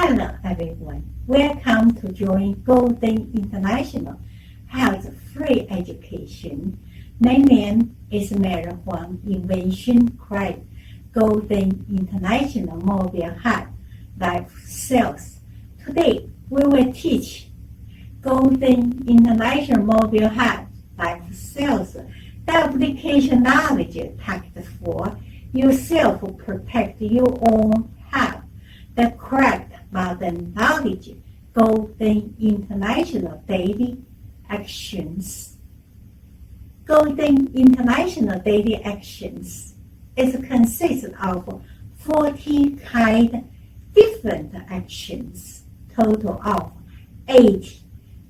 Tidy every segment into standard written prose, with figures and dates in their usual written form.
Hello everyone, welcome to join Golden International Health Free Education. My name is Mary Huang, Invention Create Golden International Mobile Health Life Sales. Today we will teach Golden International Mobile Health Life Sales, the application knowledge tactics for yourself protect your own health. The correct modern knowledge, Golden International Daily Actions. Golden International Daily Actions consists of 40 different actions, total of 80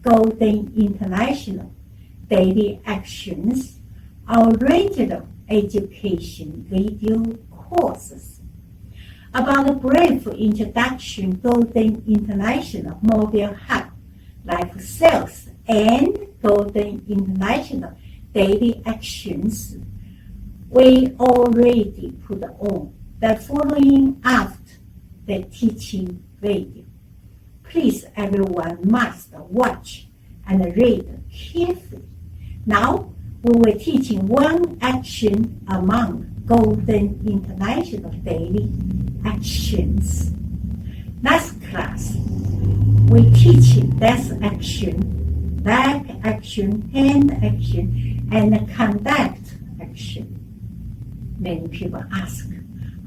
Golden International Daily Actions, arranged education video courses. About a brief introduction, Golden International Mobile Health Life Sales and Golden International Daily Actions, we already put on the following after the teaching video. Please, everyone must watch and read carefully. Now, we will teach one action among Golden International Daily Actions. Last class, we teach desk action, leg action, hand action, and conduct action. Many people ask,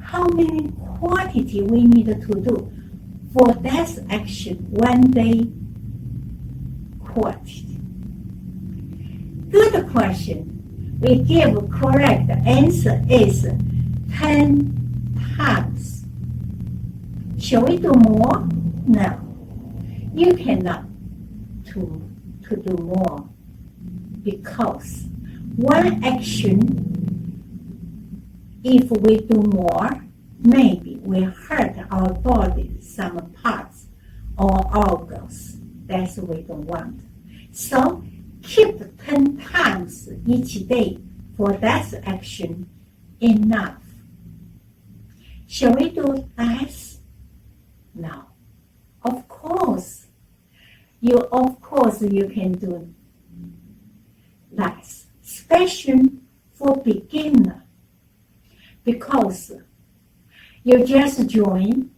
how many quantity we need to do for desk action one day quantity? Good question. We give correct answer is 10 times. Shall we do more? No. You cannot to do more because one action, if we do more, maybe we hurt our body, some parts or organs. That's what we don't want. So keep 10 times each day for that action enough. Shall we do less? No. Of course you can do less, especially for beginner, because you just join,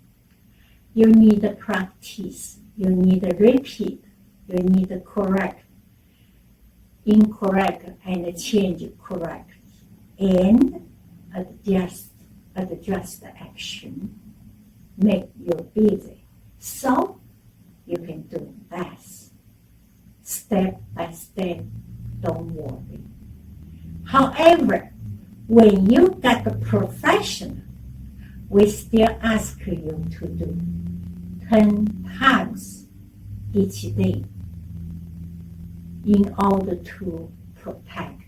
you need to practice, you need to repeat, you need to correct incorrect and change correct and adjust the action, make you busy. So you can do less, step by step, don't worry. However, when you get the profession, we still ask you to do 10 times each day in order to protect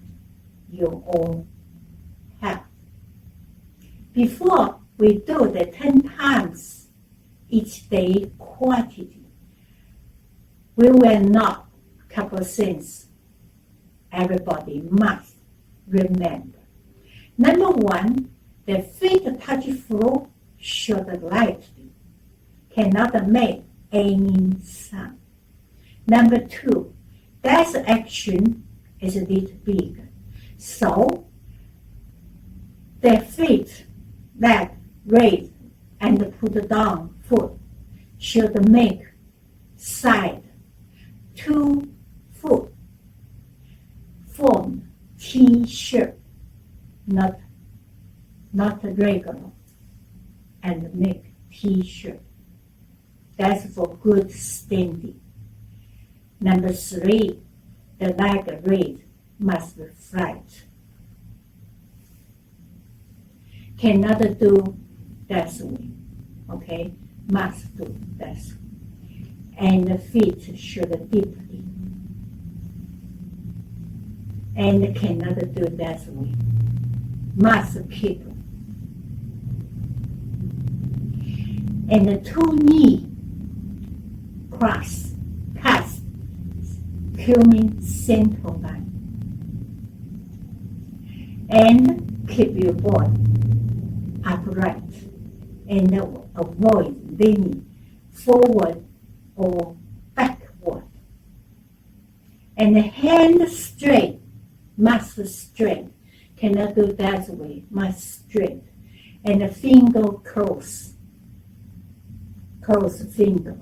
your own health. Before we do the 10 times each day quantity, we will know a couple of things everybody must remember. Number one, the feet touch floor should lightly, cannot make any sound. Number two, that action is a little big. So the feet that raise and put down foot should make side 2 foot form T-shape, not regular, and make T-shape. That's for good standing. Number three, the leg raise must be flat. Cannot do that way, okay? Must do that way. And the feet should deeply. And cannot do that way. Must keep. And the two knee cross, pass, coming center line. And keep your body upright and avoid leaning forward or backward. And the hand straight, must straight. Cannot do that way, must straight. And the finger close finger.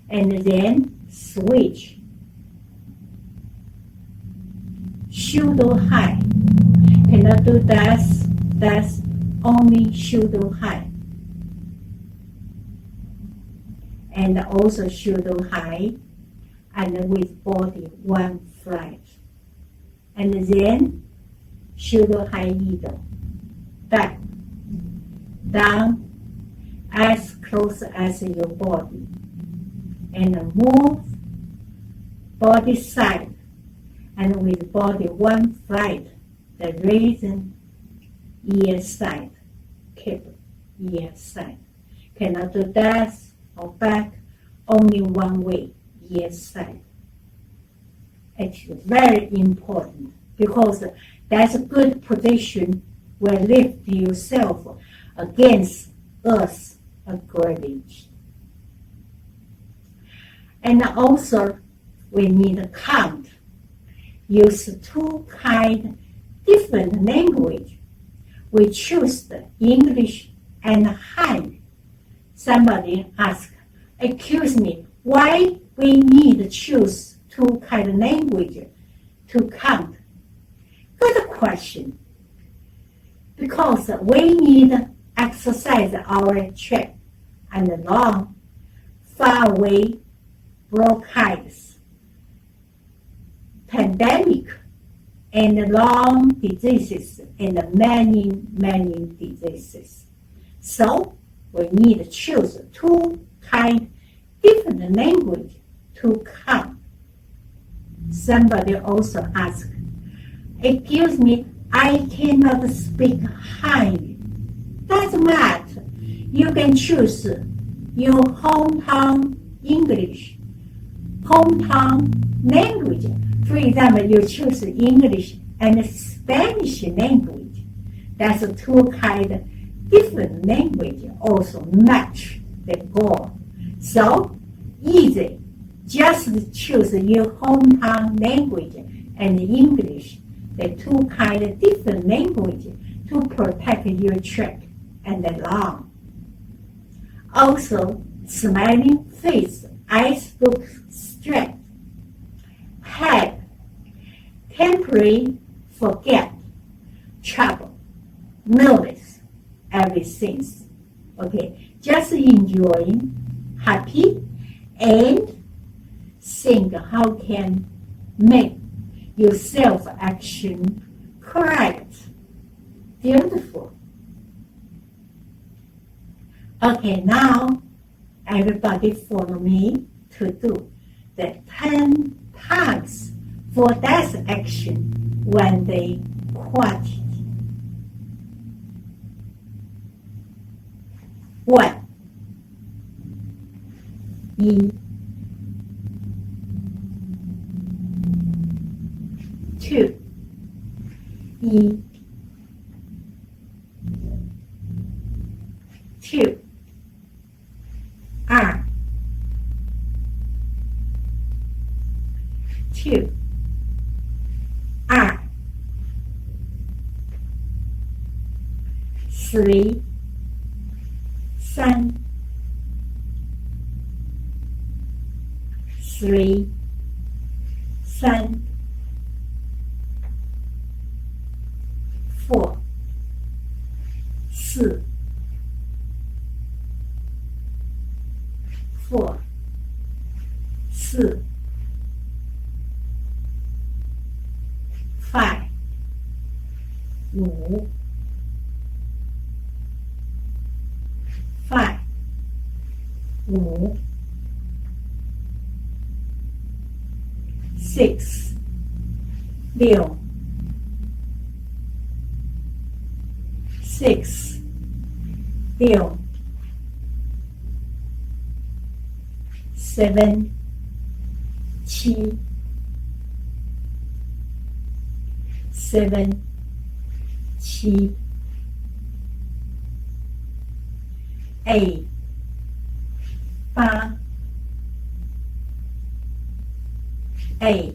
And then switch. Shoulder high. Cannot do that, that's only shoulder high. And also shoulder high, and with body one flat. And then shoulder high needle, back, down, as close as your body. And move body side, and with body one flat, the reason ear side, keep ear side. Cannot do that or back, only one way, ear side. It's very important because that's a good position where lift yourself against earth gravity. And also we need to count. Use two kind different language. We choose the English and Han. Somebody asked, excuse me, why we need to choose two kind of language to count? Good question. Because we need to exercise our check and long, far away bronchitis, pandemic, and long diseases, and many diseases. So we need to choose two kind different language to count. Somebody also asked, excuse me, I cannot speak Han. Doesn't matter. You can choose your hometown English, hometown language. For example, you choose English and Spanish language. That's two kind of different language also match the goal. So easy. Just choose your hometown language and English, the two kind of different language to protect your track and the lung. Also, smiling face, eyes look straight. Head, temporary, forget, trouble, nervous, everything. Okay, just enjoying, happy, and think how can make your self-action correct. Beautiful. Okay, now everybody follow me to do the 10 times for that action when they quote it. 1, 2, 2, 2, 2, 3, 3, 3, 3, 4, 4, 4, 4, 5, 5, 5, 5, 6, 6, 6, 6, 7, 7, 7, 7, 8, 8 8 8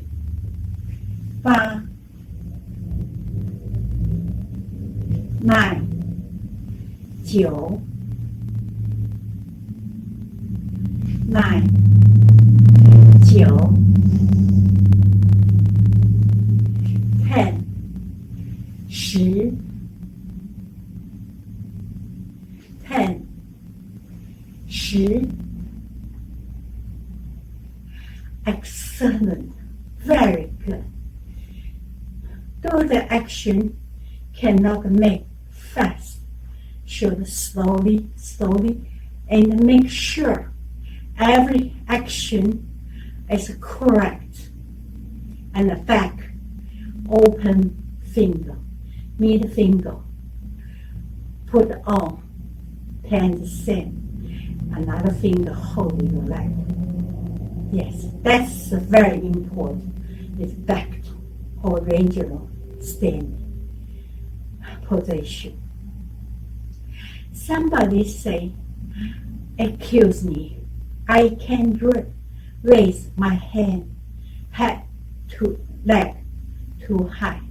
9 9 9 9 10 10 10 10 Excellent. Very good. Do the action cannot make fast. Should slowly, and make sure every action is correct. And the back, open finger, mid finger, put on, hand same, another finger holding the leg. Yes, that's very important. It's back to original standing position. Somebody say, excuse me, I can't raise my head to leg too high.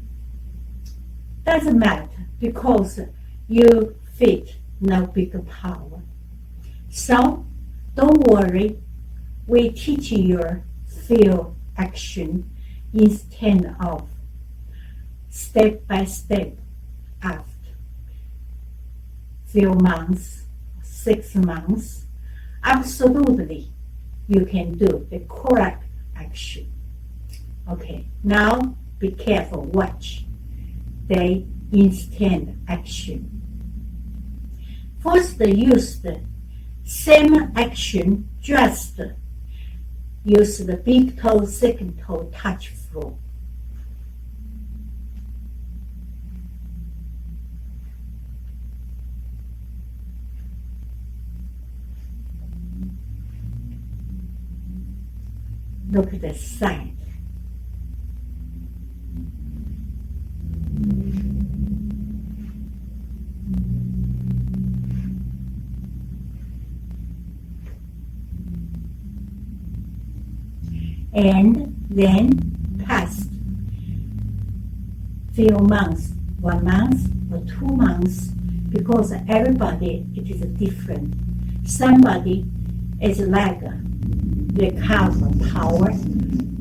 Doesn't matter because your feet no bigger power. So don't worry. We teach your field action instead of step by step after few months, 6 months. Absolutely, you can do the correct action. Okay, now be careful, watch the instant action. First, use the same action, just use the big toe, second toe touch floor. Look at the side. And then past few months, 1 month or 2 months, because everybody it is different. Somebody is like recover power,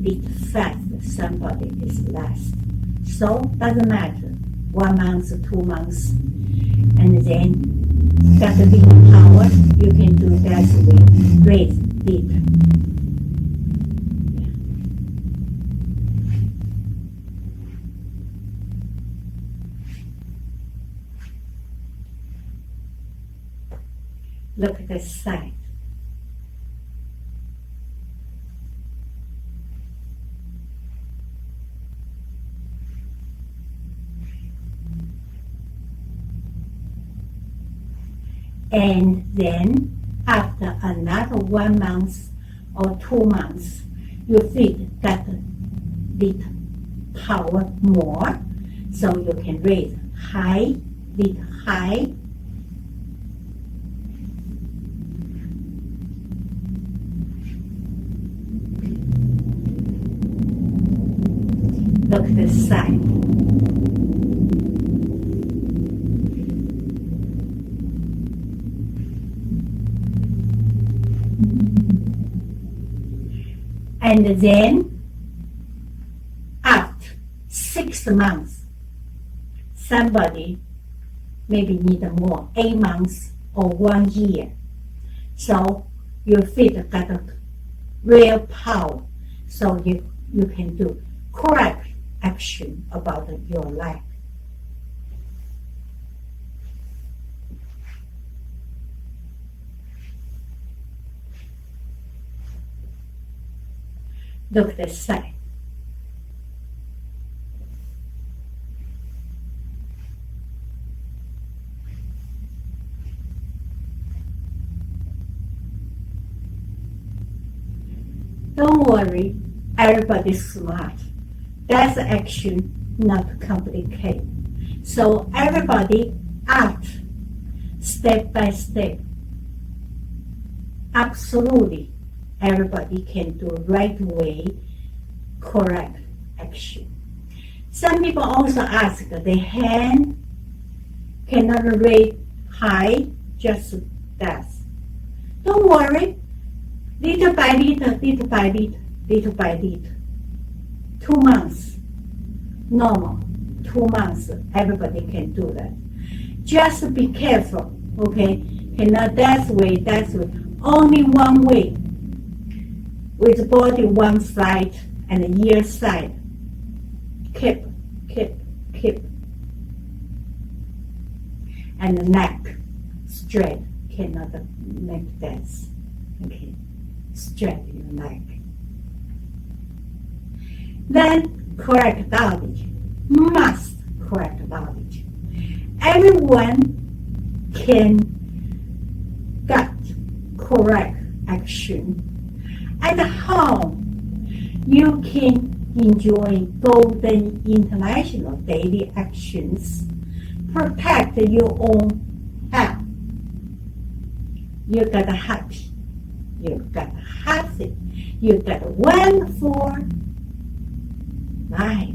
bit fast, somebody is less. So doesn't matter, 1 month, 2 months, and then got a big power, you can do that with raise bit. Look at the side. And then after another 1 month or 2 months, your feet got a bit power more, so you can raise high, bit high. Look at the side. And then after 6 months, somebody maybe need more, 8 months or 1 year. So your feet got a real power, so you can do correct action about your leg. Look at the side. Don't worry, everybody's smart. That's action, not complicated. So everybody act step by step absolutely everybody can do right way, correct action. Some people also ask, the hand cannot raise high, just that. Don't worry, little by little, little by little, little by little. 2 months, normal. 2 months, everybody can do that. Just be careful, okay? Cannot that way, only one way. With body one side and ear side. Keep. And the neck straight, cannot make that. Okay, straight your neck. Then correct body, must correct body. Everyone can get correct action. At home, you can enjoy Golden International Daily Actions. Protect your own health. You got happy. You got healthy. You got wonderful life.